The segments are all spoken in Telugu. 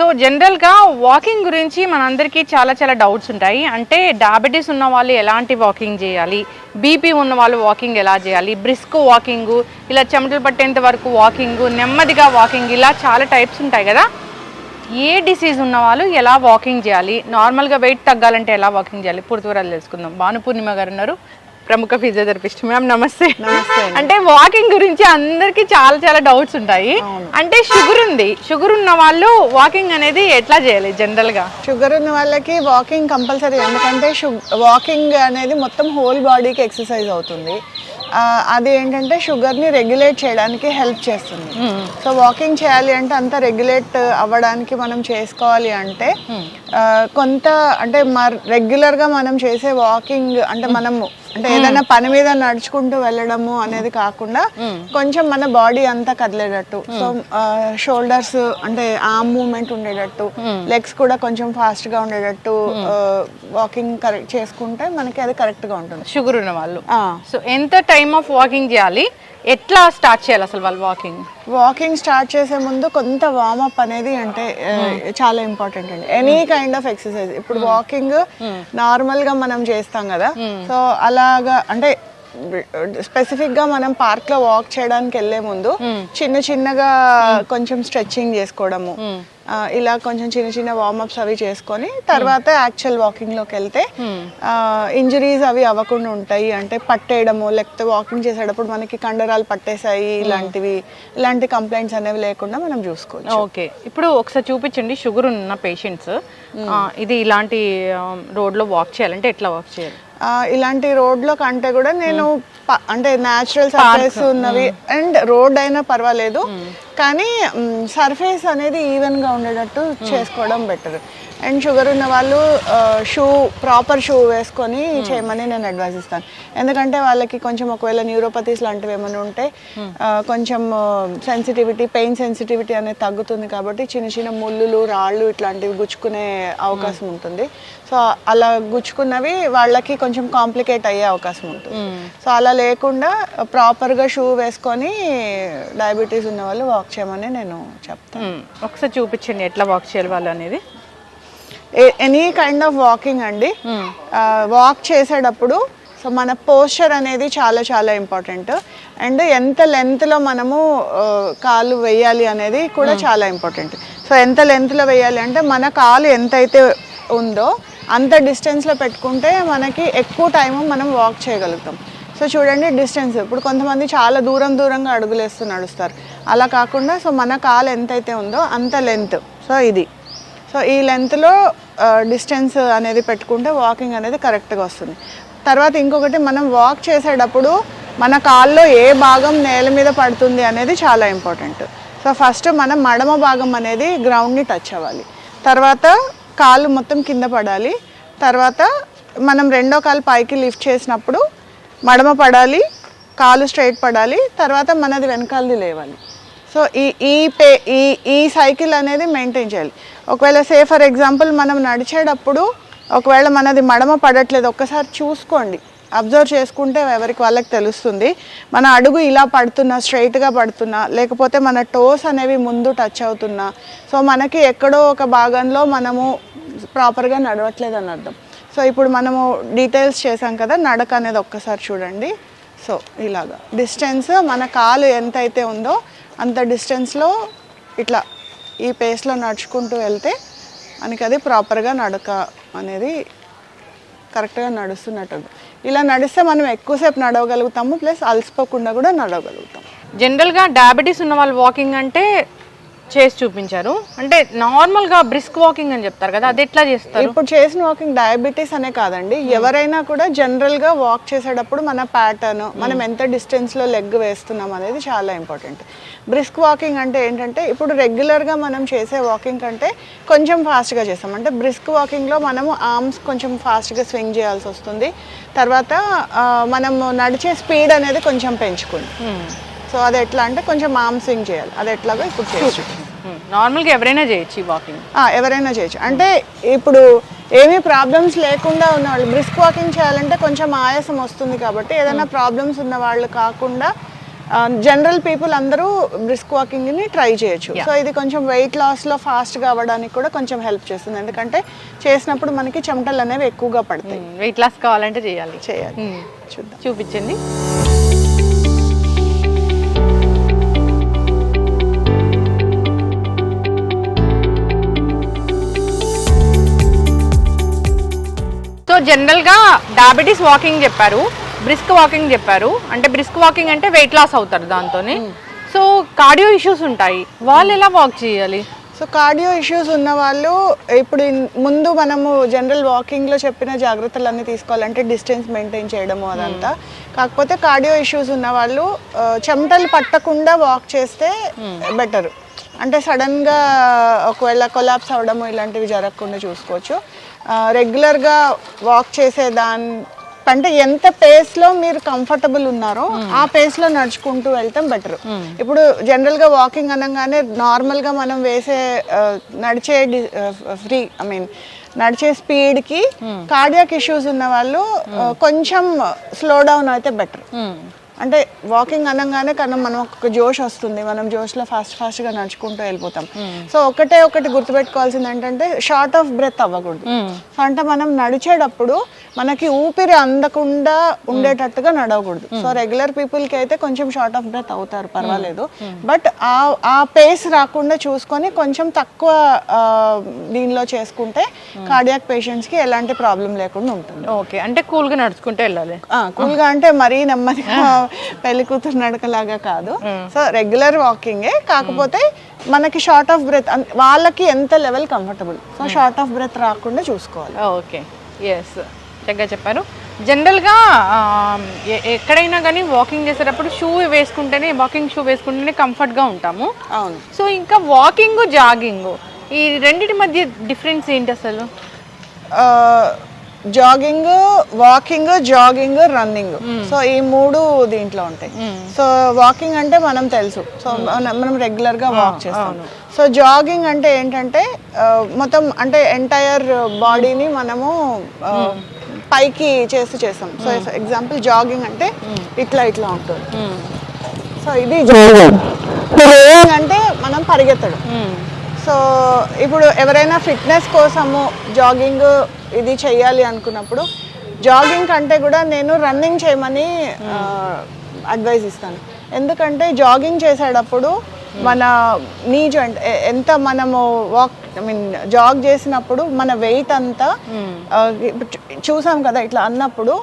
సో జనరల్గా వాకింగ్ గురించి మనందరికీ చాలా చాలా డౌట్స్ ఉంటాయి. అంటే డయాబెటీస్ ఉన్న వాళ్ళు ఎలాంటి వాకింగ్ చేయాలి, బీపీ ఉన్న వాళ్ళు వాకింగ్ ఎలా చేయాలి, బ్రిస్క్ వాకింగ్, ఇలా చెమటలు పట్టేంత వరకు వాకింగ్, నెమ్మదిగా వాకింగ్, ఇలా చాలా టైప్స్ ఉంటాయి కదా. ఏ డిసీజ్ ఉన్న వాళ్ళు ఎలా వాకింగ్ చేయాలి, నార్మల్గా వెయిట్ తగ్గాలంటే ఎలా వాకింగ్ చేయాలి, పూర్తి వివరాలు తెలుసుకుందాం. భానుపూర్ణిమ గారు ఉన్నారు, ప్రముఖ ఫిజియోథెరపిస్ట్. మ్యామ్ నమస్తే. అంటే వాకింగ్ గురించి అందరికి చాలా చాలా డౌట్స్ ఉంటాయి. అంటే షుగర్ ఉన్న వాళ్ళు వాకింగ్ అనేది ఎట్లా చేయాలి? జనరల్ గా షుగర్ ఉన్న వాళ్ళకి వాకింగ్ కంపల్సరీ, ఎందుకంటే వాకింగ్ అనేది మొత్తం హోల్ బాడీకి ఎక్సర్సైజ్ అవుతుంది. అది ఏంటంటే షుగర్ని రెగ్యులేట్ చేయడానికి హెల్ప్ చేస్తుంది. సో వాకింగ్ చేయాలి అంటే అంత రెగ్యులేట్ అవ్వడానికి మనం చేసుకోవాలి అంటే కొంత అంటే రెగ్యులర్గా మనం చేసే వాకింగ్ అంటే మనము అంటే ఏదైనా పని మీద నడుచుకుంటూ వెళ్ళడము అనేది కాకుండా కొంచెం మన బాడీ అంతా కదిలేటట్టు, సో షోల్డర్స్ అంటే ఆర్మ్ మూవ్మెంట్ ఉండేటట్టు, లెగ్స్ కూడా కొంచెం ఫాస్ట్ గా ఉండేటట్టు వాకింగ్ కరెక్ట్ చేసుకుంటే మనకి అది కరెక్ట్ గా ఉంటుంది. షుగర్ ఉన్న వాళ్ళు సో ఎంత టైమ్ ఆఫ్ వాకింగ్ చేయాలి, ఎట్లా స్టార్ట్ చేయాలి అసలు వాళ్ళు? వాకింగ్ స్టార్ట్ చేసే ముందు కొంత వార్మప్ అనేది అంటే చాలా ఇంపార్టెంట్ అండి. Any kind of exercise. ఇప్పుడు వాకింగ్ నార్మల్ గా మనం చేస్తాం కదా, సో అలాగా అంటే స్పెసిఫిక్ గా మనం పార్క్ లో వాక్ చేయడానికి వెళ్లే ముందు చిన్నగా కొంచెం స్ట్రెచ్చింగ్ చేసుకోవడము, ఇలా కొంచెం చిన్న వార్మప్స్ అవి చేసుకొని తర్వాత యాక్చువల్ వాకింగ్ లోకి వెళ్తే ఇంజరీస్ అవి అవ్వకుండా ఉంటాయి. అంటే పట్టేయడము, లేకపోతే వాకింగ్ చేసేటప్పుడు మనకి కండరాలు పట్టేసాయి, ఇలాంటి కంప్లైంట్స్ అనేవి లేకుండా మనం చూసుకోవచ్చు. ఓకే, ఇప్పుడు ఒకసారి చూపించండి. షుగర్ ఉన్న పేషెంట్స్ ఇది ఇలాంటి రోడ్ లో వాక్ చేయాలంటే ఎట్లా వాక్ చేయాలి? ఇలాంటి రోడ్లో కంటే కూడా నేను అంటే న్యాచురల్ సర్ఫేస్ ఉన్నవి అండ్ రోడ్ అయినా పర్వాలేదు, కానీ సర్ఫేస్ అనేది ఈవెన్గా ఉండేటట్టు చేసుకోవడం బెటర్. అండ్ షుగర్ ఉన్న వాళ్ళు ప్రాపర్ షూ వేసుకొని చేయమని నేను అడ్వైజ్ ఇస్తాను. ఎందుకంటే వాళ్ళకి కొంచెం ఒకవేళ న్యూరోపతీస్ లాంటివి ఏమైనా ఉంటే కొంచెం పెయిన్ సెన్సిటివిటీ అనేది తగ్గుతుంది. కాబట్టి చిన్న ముళ్ళులు, రాళ్ళు ఇట్లాంటివి గుచ్చుకునే అవకాశం ఉంటుంది. సో అలా గుచ్చుకున్నవి వాళ్ళకి కొంచెం కాంప్లికేట్ అయ్యే అవకాశం ఉంటుంది. సో అలా లేకుండా ప్రాపర్గా షూ వేసుకొని డయాబెటీస్ ఉన్న వాళ్ళు వాక్ చేయమని నేను చెప్తాను. ఒకసారి చూపించండి ఎట్లా వాక్ చేయాలి వాళ్ళు అనేది. ఎనీ కైండ్ ఆఫ్ వాకింగ్ అండి, వాక్ చేసేటప్పుడు సో మన పోస్చర్ అనేది చాలా చాలా ఇంపార్టెంట్. అండ్ ఎంత లెంత్లో మనము కాలు వేయాలి అనేది కూడా చాలా ఇంపార్టెంట్. సో ఎంత లెంత్లో వేయాలి అంటే మన కాలు ఎంతైతే ఉందో అంత డిస్టెన్స్లో పెట్టుకుంటే మనకి ఎక్కువ టైం మనం వాక్ చేయగలుగుతాం. సో చూడండి డిస్టెన్స్, ఇప్పుడు కొంతమంది చాలా దూరంగా అడుగులేస్తూ నడుస్తారు. అలా కాకుండా సో మన కాలు ఎంతైతే ఉందో అంత లెంత్, సో ఈ లెంత్లో డిస్టెన్స్ అనేది పెట్టుకుంటే వాకింగ్ అనేది కరెక్ట్గా వస్తుంది. తర్వాత ఇంకొకటి, మనం వాక్ చేసేటప్పుడు మన కాల్లో ఏ భాగం నేల మీద పడుతుంది అనేది చాలా ఇంపార్టెంట్. సో ఫస్ట్ మనం మడమ భాగం అనేది గ్రౌండ్ని టచ్ అవ్వాలి, తర్వాత కాలు మొత్తం కింద పడాలి, తర్వాత మనం రెండో కాలు పైకి లిఫ్ట్ చేసినప్పుడు మడమ పడాలి, కాలు స్ట్రైట్ పడాలి, తర్వాత మనది వెనకాలది లేవాలి. సో ఈ సైకిల్ అనేది మెయింటైన్ చేయాలి. ఒకవేళ ఫర్ ఎగ్జాంపుల్ మనం నడిచేటప్పుడు ఒకవేళ మనది మడమ పడట్లేదు, ఒక్కసారి చూసుకోండి, అబ్జర్వ్ చేసుకుంటే ఎవరికి వాళ్ళకి తెలుస్తుంది. మన అడుగు ఇలా పడుతున్నా, స్ట్రైట్గా పడుతున్నా, లేకపోతే మన టోస్ అనేవి ముందు టచ్ అవుతున్నా, సో మనకి ఎక్కడో ఒక భాగంలో మనము ప్రాపర్గా నడవట్లేదు అని అర్థం. సో ఇప్పుడు మనము డీటెయిల్స్ చేసాం కదా, నడక అనేది ఒక్కసారి చూడండి. సో ఇలాగా డిస్టెన్స్ మన కాలు ఎంతైతే ఉందో అంత డిస్టెన్స్లో ఇట్లా ఈ పేస్లో నడుచుకుంటూ వెళ్తే మనకి అది ప్రాపర్గా నడక అనేది కరెక్ట్గా నడుస్తున్నట్టు. ఇలా నడిస్తే మనం ఎక్కువసేపు నడవగలుగుతాము, ప్లస్ అలసిపోకుండా కూడా నడవగలుగుతాం. జనరల్గా డయాబెటీస్ ఉన్న వాళ్ళు వాకింగ్ అంటే చేసి చూపించారు, అంటే నార్మల్గా బ్రిస్క్ వాకింగ్ అని చెప్తారు కదా, అది ఎట్లా చేస్తారు? ఇప్పుడు చేసిన వాకింగ్ డయాబెటీస్ అనే కాదండి, ఎవరైనా కూడా జనరల్గా వాక్ చేసేటప్పుడు మన ప్యాటర్న్, మనం ఎంత డిస్టెన్స్లో లెగ్ వేస్తున్నాం అనేది చాలా ఇంపార్టెంట్. బ్రిస్క్ వాకింగ్ అంటే ఏంటంటే ఇప్పుడు రెగ్యులర్గా మనం చేసే వాకింగ్ కంటే కొంచెం ఫాస్ట్గా చేస్తాం. అంటే బ్రిస్క్ వాకింగ్లో మనము ఆర్మ్స్ కొంచెం ఫాస్ట్గా స్వింగ్ చేయాల్సి వస్తుంది, తర్వాత మనము నడిచే స్పీడ్ అనేది కొంచెం పెంచుకుంది. సో అది ఎట్లా అంటే కొంచెం ఆర్మ్ స్వింగ్ చేయాలి, అది ఎట్లాగో ఇప్పుడు చేయొచ్చు. నార్మల్గా ఎవరైనా చేయొచ్చు ఈ వాకింగ్, ఎవరైనా చేయొచ్చు. అంటే ఇప్పుడు ఏమీ ప్రాబ్లమ్స్ లేకుండా ఉన్నవాళ్ళు బ్రిస్క్ వాకింగ్ చేయాలంటే కొంచెం ఆయాసం వస్తుంది, కాబట్టి ఏదైనా ప్రాబ్లమ్స్ ఉన్న వాళ్ళు కాకుండా జనరల్ పీపుల్ అందరూ బ్రిస్క్ వాకింగ్ని ట్రై చేయొచ్చు. సో ఇది కొంచెం వెయిట్ లాస్లో ఫాస్ట్గా అవ్వడానికి కూడా కొంచెం హెల్ప్ చేస్తుంది, ఎందుకంటే చేసినప్పుడు మనకి చెమటలు అనేవి ఎక్కువగా పడతాయి. వెయిట్ లాస్ కావాలంటే చేయాలి. చూద్దాం, చూపించండి. సో జనరల్గా డయాబెటీస్ వాకింగ్ చెప్పారు, బ్రిస్క్ వాకింగ్ చెప్పారు. అంటే బ్రిస్క్ వాకింగ్ అంటే వెయిట్ లాస్ అవుతారు దాంతోనే. సో కార్డియో ఇష్యూస్ ఉంటాయి, వాళ్ళు ఎలా వాక్ చేయాలి? సో కార్డియో ఇష్యూస్ ఉన్న వాళ్ళు ఇప్పుడు ముందు మనము జనరల్ వాకింగ్లో చెప్పిన జాగ్రత్తలన్నీ తీసుకోవాలంటే డిస్టెన్స్ మెయింటైన్ చేయడము అదంతా. కాకపోతే కార్డియో ఇష్యూస్ ఉన్న వాళ్ళు చెమటలు పట్టకుండా వాక్ చేస్తే బెటర్. అంటే సడన్గా ఒకవేళ కొలాప్స్ అవ్వడము ఇలాంటివి జరగకుండా చూసుకోవచ్చు. రెగ్యులర్గా వాక్ చేసే అంటే ఎంత పేస్లో మీరు కంఫర్టబుల్ ఉన్నారో ఆ పేస్లో నడుచుకుంటూ వెళ్తాం బెటర్. ఇప్పుడు జనరల్గా వాకింగ్ అనగానే నార్మల్గా మనం నడిచే నడిచే స్పీడ్కి కార్డియాక్ ఇష్యూస్ ఉన్న వాళ్ళు కొంచెం స్లో డౌన్ అయితే బెటర్. అంటే వాకింగ్ అనగానే కానీ మనం ఒక జోష్ వస్తుంది, మనం జోష్లో ఫాస్ట్గా నడుచుకుంటూ వెళ్ళిపోతాం. సో ఒకటి గుర్తుపెట్టుకోవాల్సింది ఏంటంటే షార్ట్ ఆఫ్ బ్రెత్ అవ్వకూడదు. సో అంటే మనం నడిచేటప్పుడు మనకి ఊపిరి అందకుండా ఉండేటట్టుగా నడవకూడదు. సో రెగ్యులర్ పీపుల్కి అయితే కొంచెం షార్ట్ ఆఫ్ బ్రెత్ అవుతారు, పర్వాలేదు. బట్ ఆ పేస్ రాకుండా చూసుకొని కొంచెం తక్కువ దీనిలో చేసుకుంటే కార్డియాక్ పేషెంట్స్కి ఎలాంటి ప్రాబ్లం లేకుండా ఉంటుంది. ఓకే, అంటే కూల్గా నడుచుకుంటూ వెళ్ళాలి. కూల్గా అంటే మరీ నెమ్మదిగా పెళ్లి కూతురు నడకలాగా కాదు. సో రెగ్యులర్ వాకింగే, కాకపోతే మనకి షార్ట్ ఆఫ్ బ్రెత్ వాళ్ళకి ఎంత level comfortable, so short of breath రాకుండా చూసుకోవాలి. ఓకే, ఎస్, చక్కగా చెప్పారు. జనరల్గా ఎక్కడైనా కానీ వాకింగ్ చేసేటప్పుడు వాకింగ్ షూ వేసుకుంటేనే కంఫర్ట్గా ఉంటాము. అవును. సో ఇంకా వాకింగ్ జాగింగ్ ఈ రెండింటి మధ్య డిఫరెన్స్ ఏంటి అసలు? Jogging, walking, jogging, running, so ఈ 3 దీంట్లో ఉంటాయి. సో వాకింగ్ అంటే మనం తెలుసు, సో మనం రెగ్యులర్గా వాక్ చేస్తాం. సో జాగింగ్ అంటే ఏంటంటే మొత్తం అంటే ఎంటైర్ బాడీని మనము పైకి చేస్తాం. సో ఎగ్జాంపుల్ జాగింగ్ అంటే ఇట్లా ఉంటుంది. సో ఇది జాగింగ్ అంటే మనం పరిగెత్తడం. సో ఇప్పుడు ఎవరైనా ఫిట్నెస్ కోసము జాగింగ్ ఇది చెయ్యాలి అనుకున్నప్పుడు జాగింగ్ కంటే కూడా నేను రన్నింగ్ చేయమని అడ్వైజ్ ఇస్తాను. ఎందుకంటే జాగింగ్ చేసేటప్పుడు మన నీ జాయింట్ ఎంత మనము జాగ్ చేసినప్పుడు మన వెయిట్ అంతా చూసాం కదా ఇట్లా అన్నప్పుడు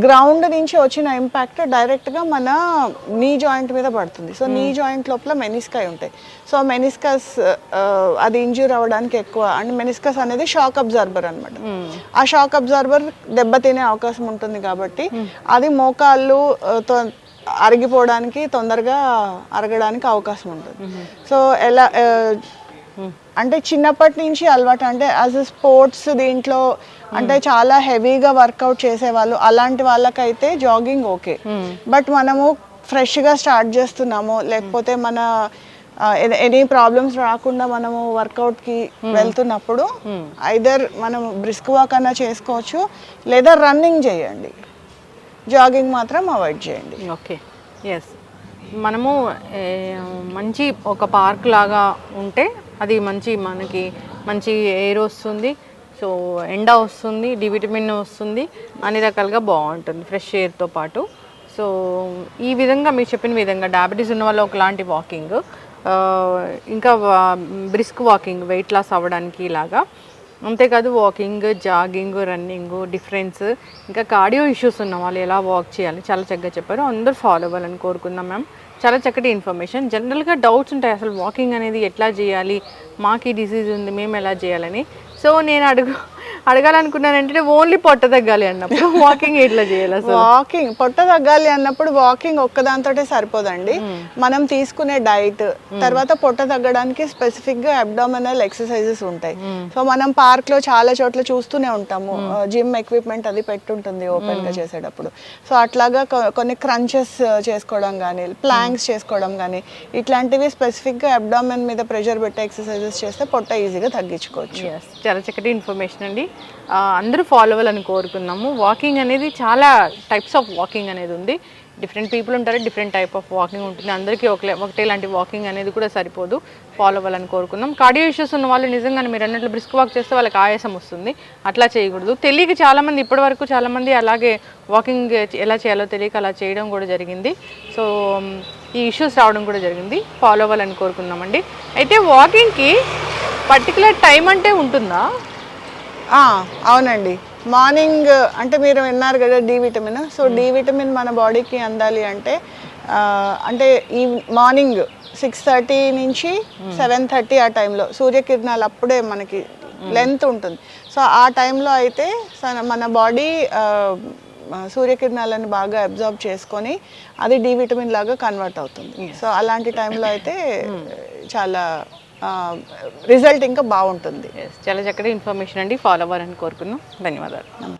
గ్రౌండ్ నుంచి వచ్చిన ఇంపాక్ట్ డైరెక్ట్గా మన నీ జాయింట్ మీద పడుతుంది. సో నీ జాయింట్ లోపల మెనిస్కై ఉంటాయి. సో మెనిస్కస్ అది ఇంజ్యూర్ అవ్వడానికి ఎక్కువ, అండ్ మెనిస్కస్ అనేది షాక్ అబ్జార్బర్ అనమాట. ఆ షాక్ అబ్జార్బర్ దెబ్బతినే అవకాశం ఉంటుంది కాబట్టి అది మోకాళ్ళు అరిగిపోవడానికి తొందరగా అరగడానికి అవకాశం ఉంటుంది. సో ఎలా అంటే చిన్నప్పటి నుంచి అలవాటు, అంటే యాజ్ ఎ స్పోర్ట్స్ దీంట్లో అంటే చాలా హెవీగా వర్కౌట్ చేసేవాళ్ళు అలాంటి వాళ్ళకైతే జాగింగ్ ఓకే. బట్ మనము ఫ్రెష్గా స్టార్ట్ చేస్తున్నాము, లేకపోతే మన ఎనీ ప్రాబ్లమ్స్ రాకుండా మనము వర్కౌట్కి వెళ్తున్నప్పుడు ఐదర్ మనం బ్రిస్క్ వాక్ అన్నా చేసుకోవచ్చు, లేదా రన్నింగ్ చేయండి, జాగింగ్ మాత్రం అవాయిడ్ చేయండి. Okay, yes. మనము మంచి ఒక పార్క్ లాగా ఉంటే అది మనకి మంచి ఎయిర్ వస్తుంది, సో ఎండ వస్తుంది, డి విటమిన్ వస్తుంది, అన్ని రకాలుగా బాగుంటుంది ఫ్రెష్ ఎయిర్తో పాటు. సో ఈ విధంగా మీరు చెప్పిన విధంగా డయాబెటీస్ ఉన్న వాళ్ళు ఒకలాంటి వాకింగ్, ఇంకా బ్రిస్క్ వాకింగ్ వెయిట్ లాస్ అవ్వడానికి ఇలాగా. అంతేకాదు వాకింగ్, జాగింగ్, రన్నింగ్ డిఫరెన్స్, ఇంకా కార్డియో ఇష్యూస్ ఉన్న వాళ్ళు ఎలా వాక్ చేయాలి చాలా చక్కగా చెప్పారు. అందరూ ఫాలో అవ్వాలని కోరుకుందాం మ్యామ్. చాలా చక్కటి ఇన్ఫర్మేషన్. జనరల్గా డౌట్స్ ఉంటాయి అసలు వాకింగ్ అనేది ఎట్లా చేయాలి, మాకు ఈ డిసీజ్ ఉంది మేము ఎలా చేయాలని. సో నేను అడగాలనుకున్నానంటే ఓన్లీ పొట్ట తగ్గాలి అన్నప్పుడు వాకింగ్ ఎట్లా చేయాలి అసలు? వాకింగ్ పొట్ట తగ్గాలి అన్నప్పుడు వాకింగ్ ఒక్కదాంతోటే సరిపోదండి. మనం తీసుకునే డైట్, తర్వాత పొట్ట తగ్గడానికి స్పెసిఫిక్గా అబ్డామినల్ ఎక్సర్సైజెస్ ఉంటాయి. సో మనం పార్క్లో చాలా చోట్ల చూస్తూనే ఉంటాము, జిమ్ ఎక్విప్మెంట్ అది పెట్టుంటుంది ఓపెన్గా చేసేటప్పుడు. సో అట్లాగా కొన్ని క్రంచెస్ చేసుకోవడం కానీ, ప్లాంక్స్ చేసుకోవడం కానీ, ఇట్లాంటివి స్పెసిఫిక్గా అబ్డామిన్ మీద ప్రెషర్ పెట్టే ఎక్సర్సైజెస్ చేస్తే పొట్ట ఈజీగా తగ్గించుకోవచ్చు. చాలా చక్కటి ఇన్ఫర్మేషన్ అండి. అందరూ ఫాలో అవ్వాలని కోరుకున్నాము. వాకింగ్ అనేది చాలా టైప్స్ ఆఫ్ వాకింగ్ అనేది ఉంది. డిఫరెంట్ పీపుల్ ఉంటారు, డిఫరెంట్ టైప్ ఆఫ్ వాకింగ్ ఉంటుంది. అందరికీ ఒకటే లాంటి వాకింగ్ అనేది కూడా సరిపోదు. ఫాలో అవ్వాలని కోరుకుందాం. కార్డియో ఇష్యూస్ ఉన్న వాళ్ళు నిజంగానే మీరు అన్నట్లు బ్రిస్క్ వాక్ చేస్తే వాళ్ళకి ఆయాసం వస్తుంది, అట్లా చేయకూడదు. తెలియక చాలామంది ఇప్పటివరకు చాలామంది అలాగే వాకింగ్ ఎలా చేయాలో తెలియక అలా చేయడం కూడా జరిగింది. సో ఈ ఇష్యూస్ రావడం కూడా జరిగింది. ఫాలో అవ్వాలని కోరుకున్నామండి. అయితే వాకింగ్కి పర్టికులర్ టైం అంటే ఉంటుందా? అవునండి. మార్నింగ్ అంటే మీరు విన్నారు కదా D vitamin. So D vitamin మన బాడీకి అందాలి అంటే ఈ మార్నింగ్ 6:30 నుంచి 7:30 ఆ టైంలో సూర్యకిరణాలు అప్పుడే మనకి లెంత్ ఉంటుంది. సో ఆ టైంలో అయితే మన బాడీ సూర్యకిరణాలను బాగా అబ్జార్బ్ చేసుకొని అది డి విటమిన్ లాగా కన్వర్ట్ అవుతుంది. సో అలాంటి టైంలో అయితే చాలా రిజల్ట్ ఇంకా బాగుంటుంది. చాలా చక్కటి ఇన్ఫర్మేషన్ అండి. ఫాలో అవ్వాలని కోరుకుందాం. ధన్యవాదాలు.